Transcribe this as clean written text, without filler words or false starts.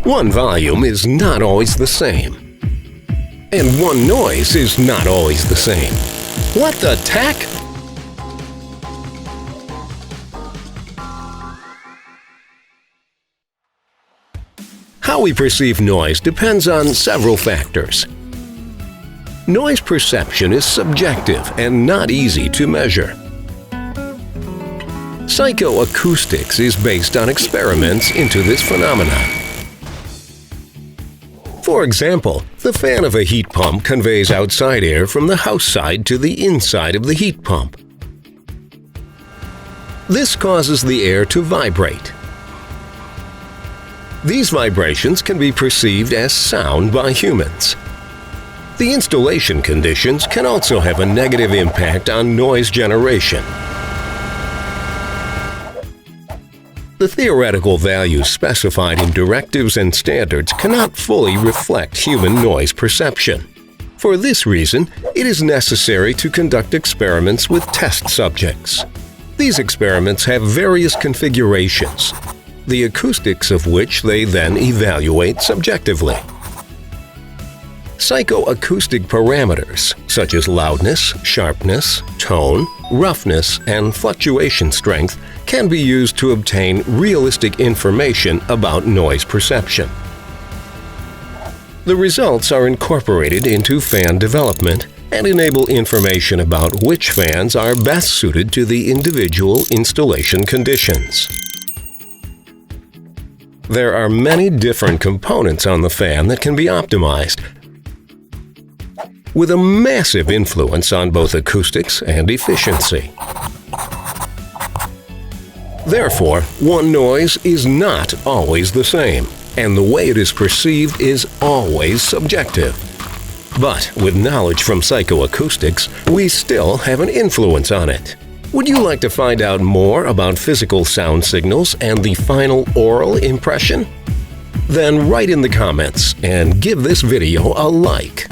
One volume is not always the same, and one noise is not always the same. What the tack? How we perceive noise depends on several factors. Noise perception is subjective and not easy to measure. Psychoacoustics is based on experiments into this phenomenon. For example, the fan of a heat pump conveys outside air from the house side to the inside of the heat pump. This causes the air to vibrate. These vibrations can be perceived as sound by humans. The installation conditions can also have a negative impact on noise generation. The theoretical values specified in directives and standards cannot fully reflect human noise perception. For this reason, it is necessary to conduct experiments with test subjects. These experiments have various configurations, the acoustics of which they then evaluate subjectively. Psychoacoustic parameters, such as loudness, sharpness, tone, roughness, and fluctuation strength, can be used to obtain realistic information about noise perception. The results are incorporated into fan development and enable information about which fans are best suited to the individual installation conditions. There are many different components on the fan that can be optimized, with a massive influence on both acoustics and efficiency. Therefore, one noise is not always the same, and the way it is perceived is always subjective. But with knowledge from psychoacoustics, we still have an influence on it. Would you like to find out more about physical sound signals and the final aural impression? Then write in the comments and give this video a like.